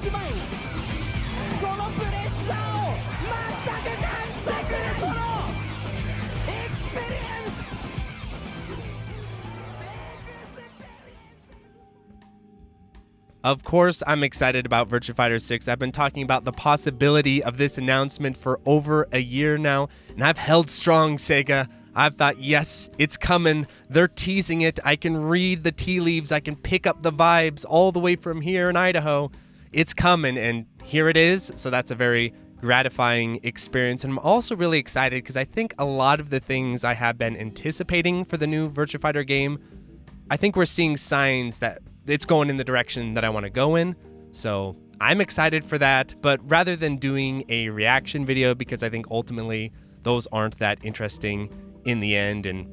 しまいそのプレッシャーを全く感じさせるそのエクスペリエンス Of course, I'm excited about Virtua Fighter 6. I've been talking about the possibility of this announcement for over a year now, and I've held strong, Sega. I've thought, yes, it's coming. They're teasing it. I can read the tea leaves. I can pick up the vibes all the way from here in Idaho. It's coming, and here it is. So that's a very gratifying experience. And I'm also really excited because I think a lot of the things I have been anticipating for the new Virtua Fighter game, I think we're seeing signs that it's going in the direction that I want to go in. So I'm excited for that. But rather than doing a reaction video, because I think ultimately those aren't that interesting in the end, and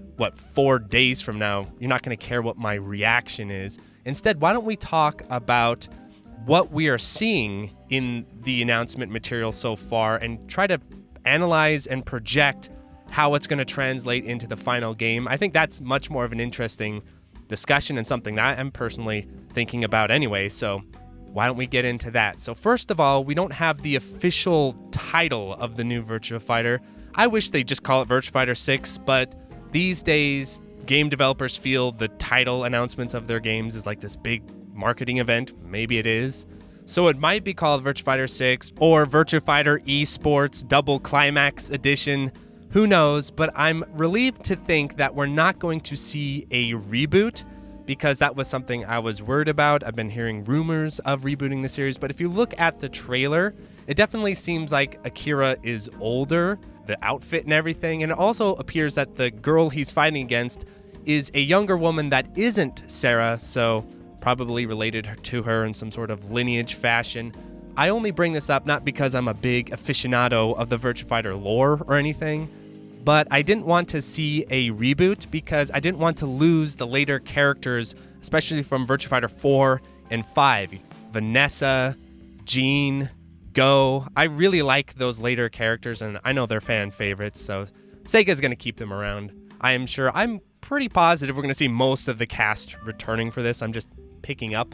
4 days from now, you're not going to care what my reaction is. Instead, why don't we talk about what we are seeing in the announcement material so far and try to analyze and project how it's going to translate into the final game. I think that's much more of an interesting discussion and something that I'm personally thinking about anyway, so why don't we get into that? So first of all, we don't have the official title of the new Virtua Fighter. I wish they'd just call it Virtua Fighter 6, but these days, game developers feel the title announcements of their games is like this big marketing event. Maybe it is. So it might be called Virtua Fighter 6 or Virtua Fighter Esports Double Climax Edition. Who knows? But I'm relieved to think that we're not going to see a reboot, because that was something I was worried about. I've been hearing rumors of rebooting the series, but if you look at the trailer, it definitely seems like Akira is older, the outfit and everything, and it also appears that the girl he's fighting against is a younger woman that isn't Sarah, so probably related to her in some sort of lineage fashion. I only bring this up not because I'm a big aficionado of the Virtua Fighter lore or anything, but I didn't want to see a reboot because I didn't want to lose the later characters, especially from Virtua Fighter 4 and 5. Vanessa, Jean, Go. I really like those later characters, and I know they're fan favorites, so Sega's going to keep them around. I'm pretty positive we're going to see most of the cast returning for this. I'm just picking up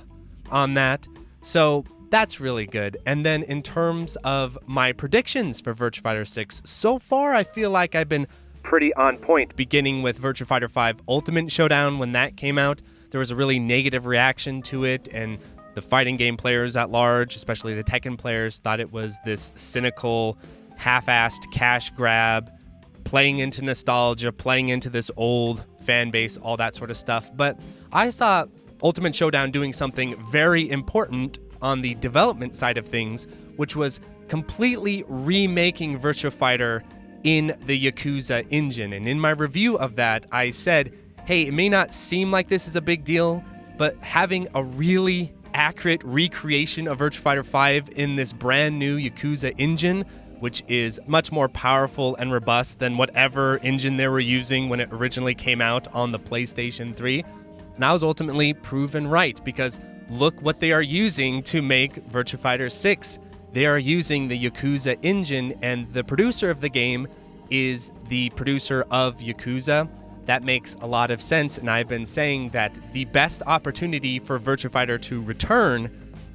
on that. So that's really good. And then in terms of my predictions for Virtua Fighter 6, so far I feel like I've been pretty on point. Beginning with Virtua Fighter 5 Ultimate Showdown, when that came out, there was a really negative reaction to it, and the fighting game players at large, especially the Tekken players, thought it was this cynical, half-assed cash grab, playing into nostalgia, playing into this old fan base, all that sort of stuff. But I saw Ultimate Showdown doing something very important on the development side of things, which was completely remaking Virtua Fighter in the Yakuza Engine. And in my review of that, I said, hey, it may not seem like this is a big deal, but having a really accurate recreation of Virtua Fighter 5 in this brand new Yakuza Engine, which is much more powerful and robust than whatever engine they were using when it originally came out on the PlayStation 3. And I was ultimately proven right, because look what they are using to make Virtua Fighter 6. They are using the Yakuza engine, and the producer of the game is the producer of Yakuza. That makes a lot of sense, and I've been saying that the best opportunity for Virtua Fighter to return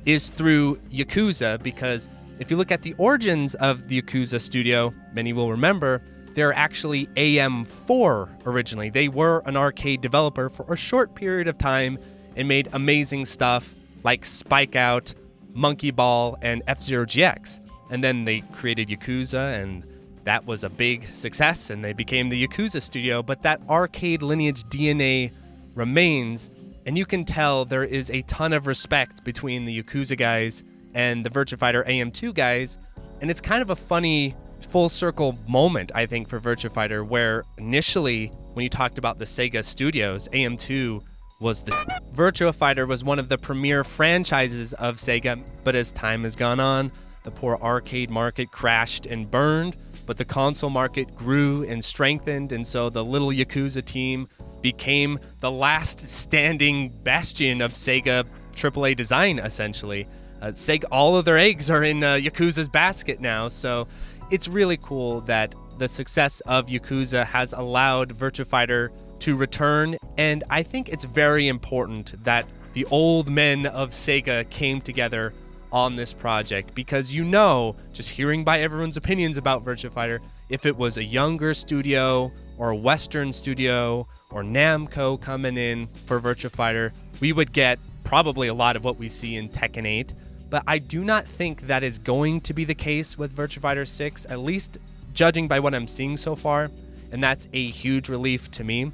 is through Yakuza, because if you look at the origins of the Yakuza studio, many will remember, they're actually AM4 originally. They were an arcade developer for a short period of time and made amazing stuff like Spike Out, Monkey Ball, and F-Zero GX. And then they created Yakuza, and that was a big success, and they became the Yakuza studio. But that arcade lineage DNA remains, and you can tell there is a ton of respect between the Yakuza guys and the Virtua Fighter AM2 guys. And it's kind of a funny full circle moment, I think, for Virtua Fighter, where initially, when you talked about the Sega studios, AM2 was the Virtua Fighter was one of the premier franchises of Sega, but as time has gone on, the poor arcade market crashed and burned, but the console market grew and strengthened, and so the little Yakuza team became the last standing bastion of Sega AAA design, essentially. Sega, all of their eggs are in Yakuza's basket now, so it's really cool that the success of Yakuza has allowed Virtua Fighter to return, and I think it's very important that the old men of Sega came together on this project, because you know, just hearing by everyone's opinions about Virtua Fighter, if it was a younger studio or a Western studio or Namco coming in for Virtua Fighter, we would get probably a lot of what we see in Tekken 8. But I do not think that is going to be the case with Virtua Fighter 6, at least judging by what I'm seeing so far, and that's a huge relief to me.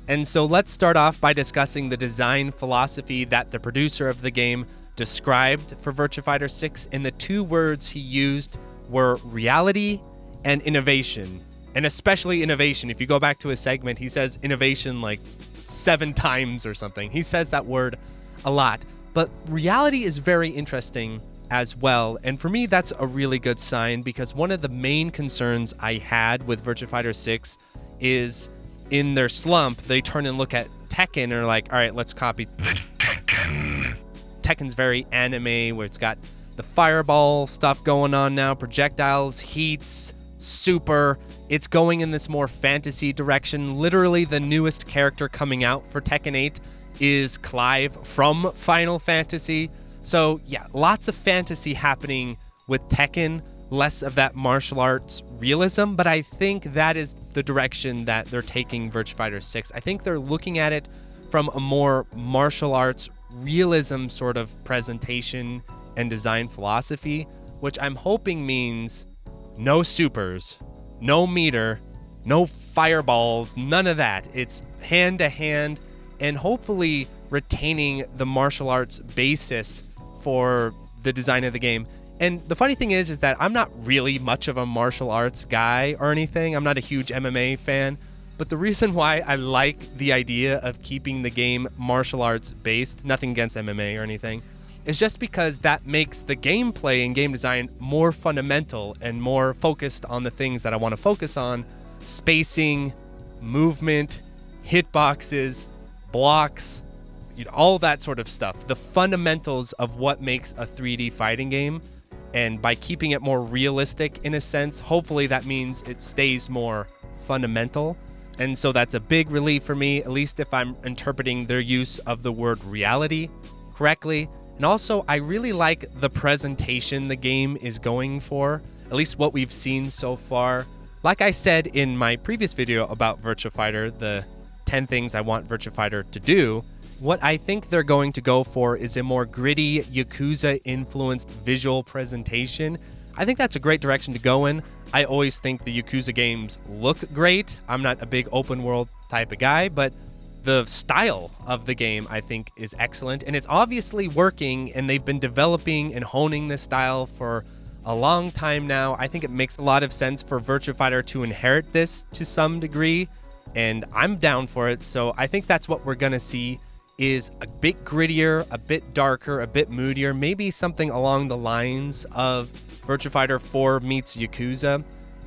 And so let's start off by discussing the design philosophy that the producer of the game described for Virtua Fighter 6, and the two words he used were reality and innovation. And especially innovation. If you go back to his segment, he says innovation like 7 times or something. He says that word a lot. But reality is very interesting as well. And for me, that's a really good sign, because one of the main concerns I had with Virtua Fighter 6 is in their slump, they turn and look at Tekken and are like, all right, let's copy Tekken. Tekken's very anime, where it's got the fireball stuff going on now, projectiles, heats, super. It's going in this more fantasy direction. Literally, the newest character coming out for Tekken 8 is Clive from Final Fantasy. So yeah, lots of fantasy happening with Tekken, less of that martial arts realism, but I think that is the direction that they're taking Virtua Fighter 6. I think they're looking at it from a more martial arts realism sort of presentation and design philosophy, which I'm hoping means no supers, no meter, no fireballs, none of that. It's hand to hand, and hopefully retaining the martial arts basis for the design of the game. And the funny thing is that I'm not really much of a martial arts guy or anything. I'm not a huge MMA fan. But the reason why I like the idea of keeping the game martial arts based, nothing against MMA or anything, is just because that makes the gameplay and game design more fundamental and more focused on the things that I want to focus on: spacing, movement, hitboxes, blocks, all that sort of stuff. The fundamentals of what makes a 3D fighting game. And by keeping it more realistic in a sense, hopefully that means it stays more fundamental. And so that's a big relief for me, at least if I'm interpreting their use of the word reality correctly. And also, I really like the presentation the game is going for, at least what we've seen so far. Like I said in my previous video about Virtua Fighter, the 10 things I want Virtua Fighter to do, what I think they're going to go for is a more gritty, Yakuza-influenced visual presentation. I think that's a great direction to go in. I always think the Yakuza games look great. I'm not a big open world type of guy, but the style of the game, I think, is excellent. And it's obviously working, and they've been developing and honing this style for a long time now. I think it makes a lot of sense for Virtua Fighter to inherit this to some degree, and I'm down for it. So I think that's what we're going to see, is a bit grittier, a bit darker, a bit moodier, maybe something along the lines of Virtua Fighter 4 meets Yakuza.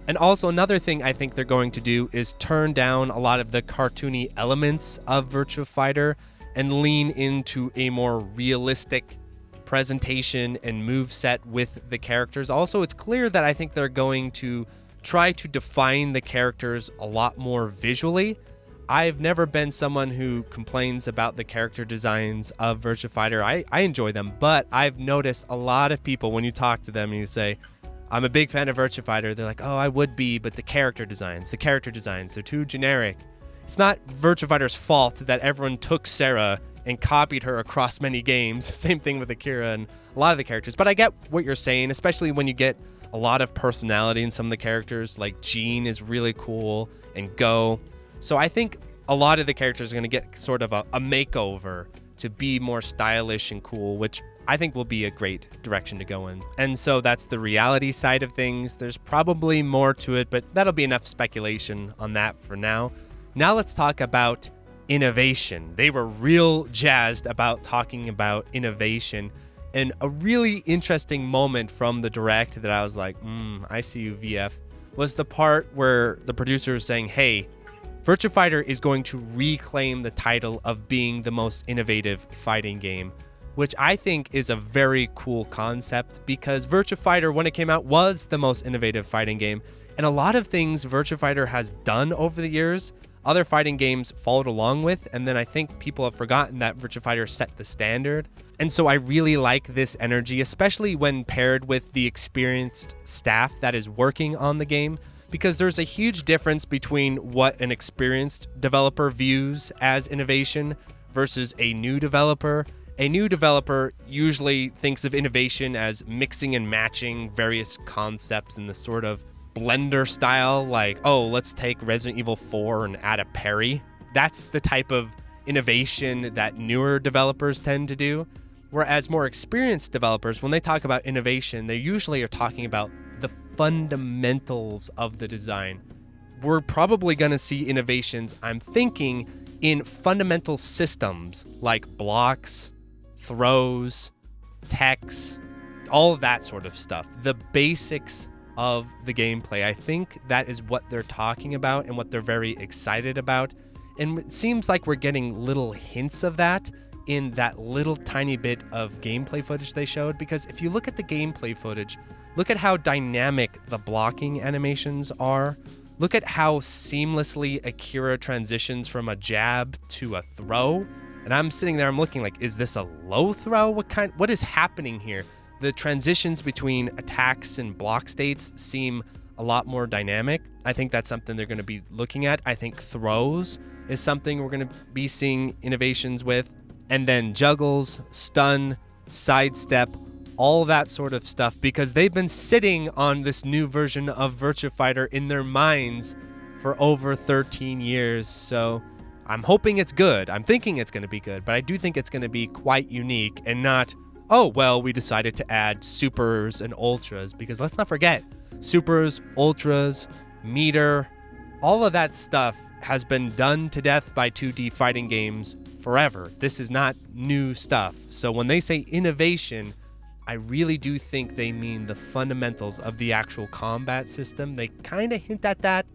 And also another thing I think they're going to do is turn down a lot of the cartoony elements of Virtua Fighter and lean into a more realistic presentation and moveset with the characters. Also, it's clear that I think they're going to try to define the characters a lot more visually. I've never been someone who complains about the character designs of Virtua Fighter. I enjoy them, but I've noticed a lot of people, when you talk to them and you say, I'm a big fan of Virtua Fighter, they're like, oh, I would be, but the character designs, they're too generic. It's not Virtua Fighter's fault that everyone took Sarah and copied her across many games. Same thing with Akira and a lot of the characters. But I get what you're saying, especially when you get a lot of personality in some of the characters, like Jean is really cool, and Go. So I think a lot of the characters are going to get sort of a makeover to be more stylish and cool, which I think will be a great direction to go in. And so that's the reality side of things. There's probably more to it, but that'll be enough speculation on that for now. Now let's talk about innovation. They were real jazzed about talking about innovation. And a really interesting moment from the Direct that I was like, I see you, VF, was the part where the producer was saying, hey, Virtua Fighter is going to reclaim the title of being the most innovative fighting game, which I think is a very cool concept, because Virtua Fighter, when it came out, was the most innovative fighting game. And a lot of things Virtua Fighter has done over the years, other fighting games followed along with, and then I think people have forgotten that Virtua Fighter set the standard. And so I really like this energy, especially when paired with the experienced staff that is working on the game, because there's a huge difference between what an experienced developer views as innovation versus a new developer. A new developer usually thinks of innovation as mixing and matching various concepts in the sort of Blender style, like, oh, let's take Resident Evil 4 and add a parry. That's the type of innovation that newer developers tend to do. Whereas more experienced developers, when they talk about innovation, they usually are talking about the fundamentals of the design. We're probably going to see innovations, I'm thinking, in fundamental systems like blocks, throws, techs, all of that sort of stuff. The basics of the gameplay. I think that is what they're talking about and what they're very excited about. And it seems like we're getting little hints of that in that little tiny bit of gameplay footage they showed. Because if you look at the gameplay footage, look at how dynamic the blocking animations are. Look at how seamlessly Akira transitions from a jab to a throw. And I'm sitting there, I'm looking like, is this a low throw? What is happening here? The transitions between attacks and block states seem a lot more dynamic. I think that's something they're going to be looking at. I think throws is something we're going to be seeing innovations with. And then juggles, stun, sidestep, all that sort of stuff, because they've been sitting on this new version of Virtua Fighter in their minds for over 13 years. So I'm hoping it's good. I'm thinking it's going to be good, but I do think it's going to be quite unique and not, oh, well, we decided to add supers and ultras, because let's not forget, supers, ultras, meter, all of that stuff has been done to death by 2D fighting games forever. This is not new stuff. So when they say innovation, I really do think they mean the fundamentals of the actual combat system. They kind of hint at that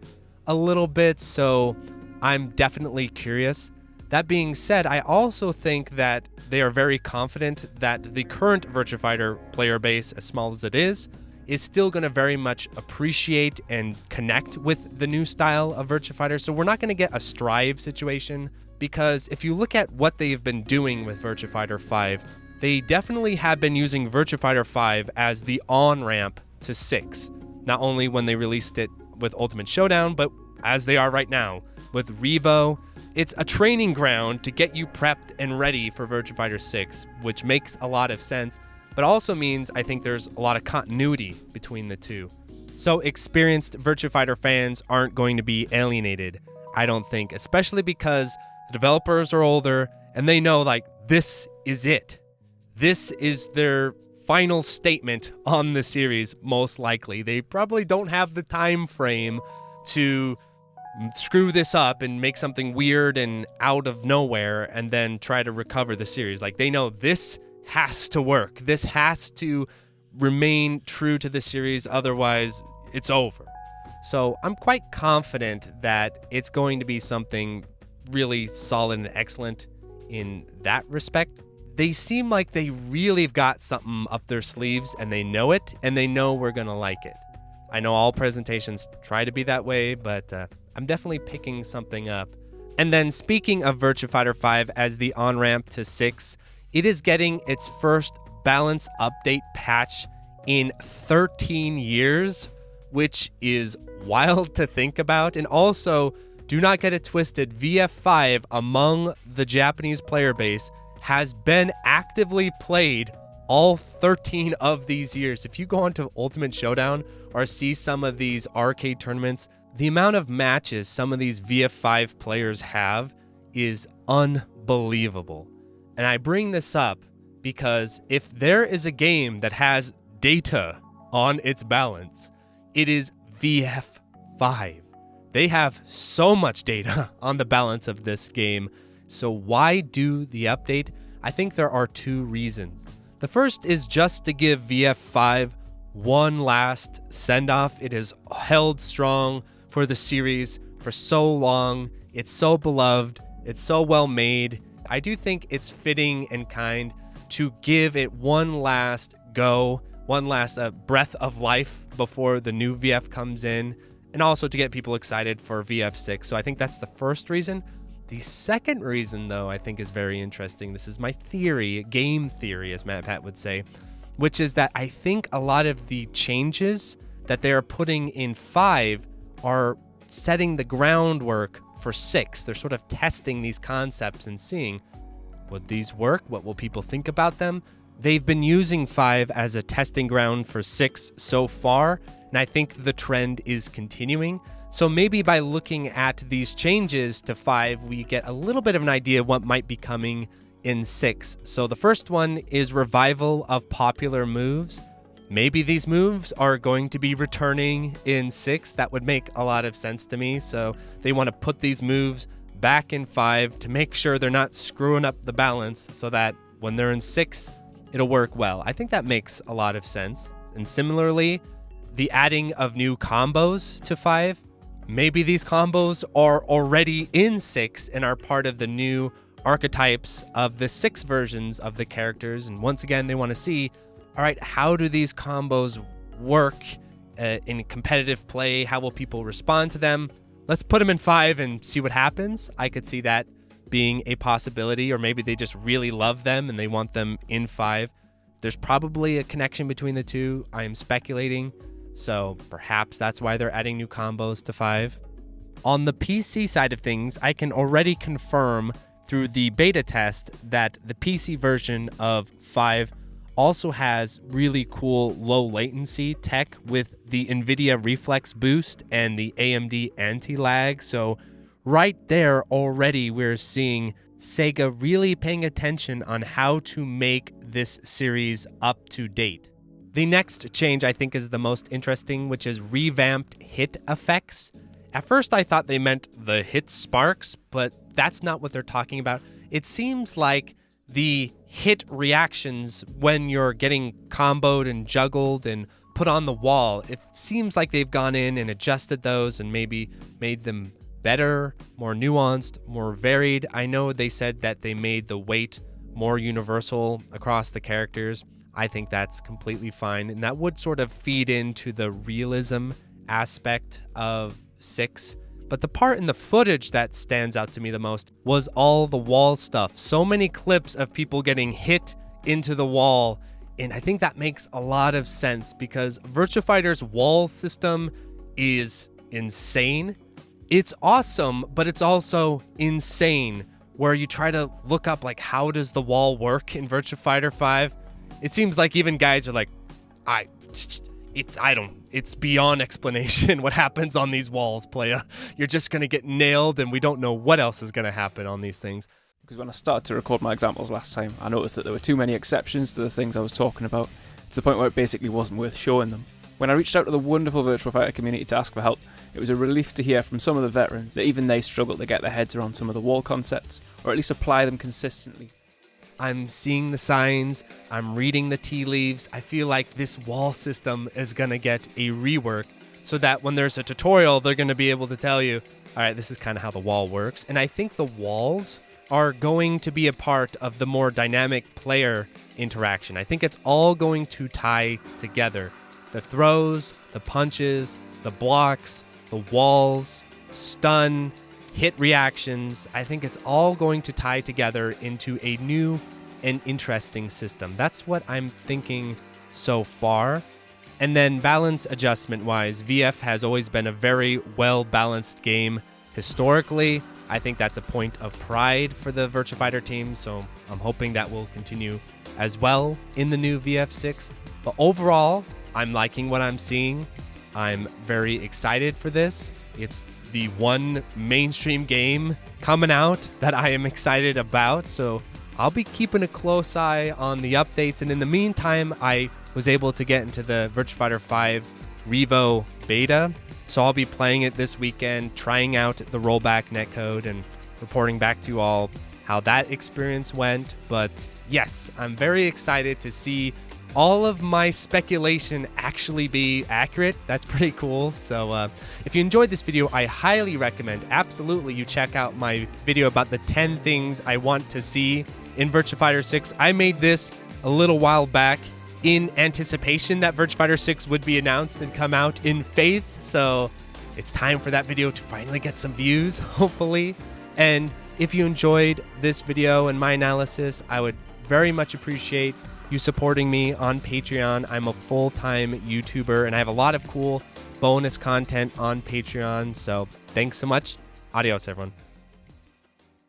a little bit, so I'm definitely curious. That being said, I also think that they are very confident that the current Virtua Fighter player base, as small as it is still going to very much appreciate and connect with the new style of Virtua Fighter. So we're not going to get a strive situation, because if you look at what they've been doing with Virtua Fighter 5, they definitely have been using Virtua Fighter 5 as the on-ramp to 6. Not only when they released it with Ultimate Showdown, but as they are right now with R.E.V.O. It's a training ground to get you prepped and ready for Virtua Fighter 6, which makes a lot of sense, but also means I think there's a lot of continuity between the two. So experienced Virtua Fighter fans aren't going to be alienated, I don't think, especially because the developers are older and they know, like, this is it. This is their final statement on the series, most likely. They probably don't have the time frame to screw this up and make something weird and out of nowhere and then try to recover the series. Like, they know this has to work. This has to remain true to the series, otherwise it's over. So I'm quite confident that it's going to be something really solid and excellent in that respect. They seem like they really have got something up their sleeves, and they know it, and they know we're going to like it. I know all presentations try to be that way, but I'm definitely picking something up. And then speaking of Virtua Fighter 5 as the on-ramp to 6, it is getting its first balance update patch in 13 years, which is wild to think about. And also, do not get it twisted, VF5 among the Japanese player base has been actively played all 13 of these years. If you go onto Ultimate Showdown or see some of these arcade tournaments, the amount of matches some of these VF5 players have is unbelievable. And I bring this up because if there is a game that has data on its balance, it is VF5. They have so much data on the balance of this game. So why do the update? I think there are two reasons. The first is just to give VF5 one last send-off. It has held strong for the series for so long. It's so beloved. It's so well made. I do think it's fitting and kind to give it one last go, one last breath of life before the new VF comes in. And and also to get people excited for VF6. So I think that's the first reason. The second reason, though, I think is very interesting. This is my theory, game theory, as Matt Pat would say, which is that I think a lot of the changes that they're putting in 5 are setting the groundwork for 6. They're sort of testing these concepts and seeing, would these work? What will people think about them? They've been using 5 as a testing ground for 6 so far, and I think the trend is continuing. So maybe by looking at these changes to 5, we get a little bit of an idea of what might be coming in 6. So the first one is revival of popular moves. Maybe these moves are going to be returning in 6. That would make a lot of sense to me. So they want to put these moves back in 5 to make sure they're not screwing up the balance so that when they're in 6, it'll work well. I think that makes a lot of sense. And similarly, the adding of new combos to 5. Maybe these combos are already in 6 and are part of the new archetypes of the 6 versions of the characters. And once again, they want to see, all right, how do these combos work in competitive play? How will people respond to them? Let's put them in 5 and see what happens. I could see that being a possibility, or maybe they just really love them and they want them in 5. There's probably a connection between the two. I am speculating. So perhaps that's why they're adding new combos to 5. On the PC side of things, I can already confirm through the beta test that the PC version of 5 also has really cool low latency tech with the NVIDIA Reflex Boost and the AMD anti-lag. So right there already we're seeing Sega really paying attention on how to make this series up to date. The next change I think is the most interesting, which is revamped hit effects. At first I thought they meant the hit sparks, but that's not what they're talking about. It seems like the hit reactions when you're getting comboed and juggled and put on the wall, it seems like they've gone in and adjusted those and maybe made them better, more nuanced, more varied. I know they said that they made the weight more universal across the characters. I think that's completely fine, and that would sort of feed into the realism aspect of 6. But the part in the footage that stands out to me the most was all the wall stuff. So many clips of people getting hit into the wall, and I think that makes a lot of sense because Virtua Fighter's wall system is insane. It's awesome, but it's also insane, where you try to look up like how does the wall work in Virtua Fighter 5. It seems like even guys are like, it's beyond explanation what happens on these walls, playa. You're just going to get nailed and we don't know what else is going to happen on these things. Because when I started to record my examples last time, I noticed that there were too many exceptions to the things I was talking about, to the point where it basically wasn't worth showing them. When I reached out to the wonderful Virtua Fighter community to ask for help, it was a relief to hear from some of the veterans that even they struggle to get their heads around some of the wall concepts, or at least apply them consistently. I'm seeing the signs, I'm reading the tea leaves. I feel like this wall system is going to get a rework so that when there's a tutorial, they're going to be able to tell you, all right, this is kind of how the wall works. And I think the walls are going to be a part of the more dynamic player interaction. I think it's all going to tie together. The throws, the punches, the blocks, the walls, stun, hit reactions. I think it's all going to tie together into a new and interesting system. That's what I'm thinking so far. And then balance adjustment wise, VF has always been a very well balanced game historically. I think that's a point of pride for the Virtua Fighter team, so I'm hoping that will continue as well in the new VF6. But overall, I'm liking what I'm seeing. I'm very excited for this. It's the one mainstream game coming out that I am excited about, so I'll be keeping a close eye on the updates. And in the meantime, I was able to get into the Virtua Fighter 5 R.E.V.O beta, so I'll be playing it this weekend, trying out the rollback netcode and reporting back to you all how that experience went. But yes, I'm very excited to see all of my speculation actually be accurate. That's pretty cool. So if you enjoyed this video, I highly recommend absolutely you check out my video about the 10 things I want to see in Virtua Fighter 6. I made this a little while back in anticipation that Virtua Fighter 6 would be announced and come out in faith. So it's time for that video to finally get some views, hopefully. And if you enjoyed this video and my analysis, I would very much appreciate you supporting me on Patreon. I'm a full-time YouTuber, and I have a lot of cool bonus content on Patreon. So thanks so much. Adios, everyone.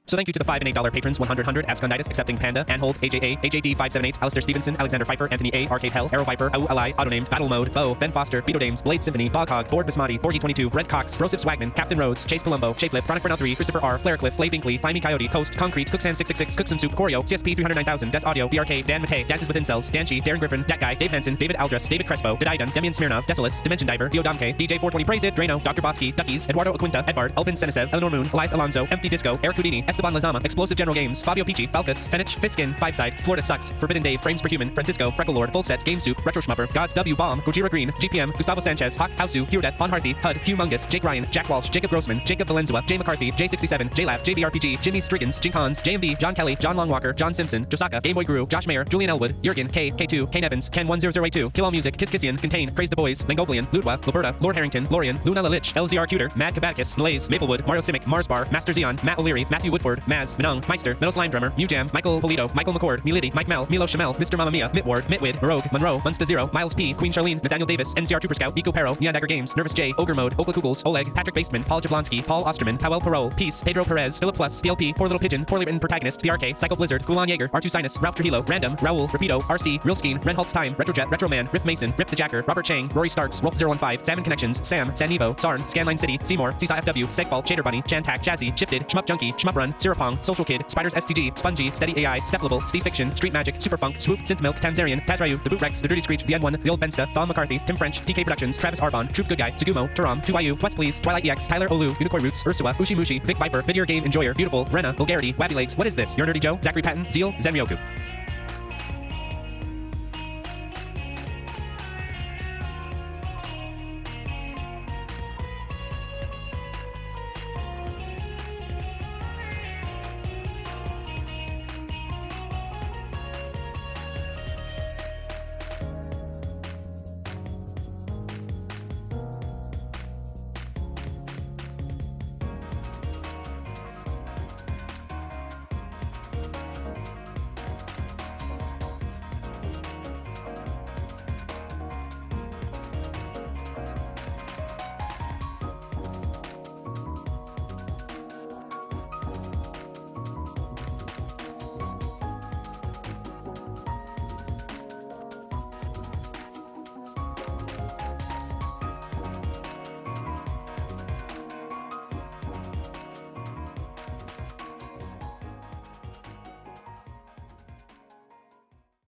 So thank you to the $5 and $8 patrons, 100, Absconditis, Accepting Panda, Anhold, AJA, AJD578, Alistair Stevenson, Alexander Pfeiffer, Anthony A, Arcade Hell, Arrow Viper, Au Ally, Autonamed, Battle Mode, Bo, Ben Foster, Beto Dames, Blade Symphony, Boghog, Board Bismati, Borgie22, Red Cox, Rosif Swagman, Captain Rhodes, Chase Palumbo, Shapelip, Chronic Burnout 3, Christopher R, Flarecliff, Flay Binkley, Climby Coyote, Coast, Concrete, Cooksand666, Cooks and Soup, Corio, CSP 309,000, Des Audio, DRK, Dan Matei, Dances with Incels, Danchi, Darren Griffin, Dat Guy, Dave Hansen, David Aldress, David Crespo, Didaidan, Demian Smirnov, Desolus, Dimension Diver, Diodamke, DJ420, Praise It, Drano, Dr. Bosky, Duckies, Eduardo Aquinta, Edvard, Elvin Senesev, Eleanor Moon, Elias Alonso, Empty Disco, Eric Houdini, Esteban Lazama, Explosive General Games, Fabio Pichi, Falcus, Fenich, Fiskin, Five Side, Florida Sucks, Forbidden Dave, Frames Per Human, Francisco, Freckle Lord, Full Set, Game Soup, Retro Schmupper, Gods W Bomb, Gojira Green, GPM, Gustavo Sanchez, Hawk, Hausu, Pure Death, On Harthy, HUD, Humongous, Jake Ryan, Jack Walsh, Jacob Grossman, Jacob Valenzuela, Jay McCarthy, J67, JLab, JBRPG, Jimmy Striggins, Jink Hans, JMV, John Kelly, John Longwalker, John Simpson, Josaka, Gameboy Guru, Josh Mayer, Julian Elwood, Jurgen, K, K2, Kane Evans, Ken 10082, Kill All Music, Kiss Kissian, Contain, Praise the Boys, Mangoblian, Ludwa, Loberta, Lord Harrington, Lorian, Luna Lalich, LZR Cuter, Mad Kabaticus, Malaise, Maplewood, Mario Simic, Mars Bar, Master Zeon, Matt O'Leary, Matthew Woodford, Maz, Minung, Meister, Metal Slime Drummer, Mew Jam, Michael Polito, Michael McCord, Milady, Mike Mel, Milo Shamel, Mr. Mamma Mia, Mitward, Mitwid, Marogue, Monroe, Munsta Zero, Miles P, Queen Charlene, Nathaniel Davis, NCR Trooper Scout, Eco Pero, Neon Dagger Games, Nervous J, Ogre Mode, Okla Kugels, Oleg, Patrick Baseman, Paul Jablonski, Paul Osterman, Howell Perot, Peace, Pedro Perez, Philip Plus, PLP, Poor Little Pigeon, Poorly Written Protagonist, PRK, Psycho Blizzard, Gulan Jaeger, R2 Sinus, Ralph Trujillo, Random, Raul, Rapido, RC, Real Skeen, Renholtz Time, Retrojet, Retro Man, Riff Mason, Rip the Jacker, Robert Chang, Rory Starks, Rolf015, Salmon Connections, Sam, Sanivo, Sarn, Scanline City, Seymour, Seesaw FW, Segfault, Shader Bunny, Chantak, Jazzy, Shifted, Shmup Junkie, Shmup Run, Sirapong, Social Kid, Spiders STG, Spongy, Steady AI, Steplable, Steve Fiction, Street Magic, Superfunk, Swoop, Synth Milk, Tanzarian, Tazrayu, The Boot Rex, The Dirty Screech, The N1, The Old Bensta, Thom McCarthy, Tim French, TK Productions, Travis Arbon, Troop Good Guy, Tsugumo, Turam, 2YU, Twest Please, Twilight EX, Tyler Olu, Unicorn Roots, Ursua, Ushimushi, Vic Viper, Video Game Enjoyer, Beautiful, Rena, Bulgari, Wabby Legs, What Is This? Your Nerdy Joe, Zachary Patton, Zeal, Zenryoku.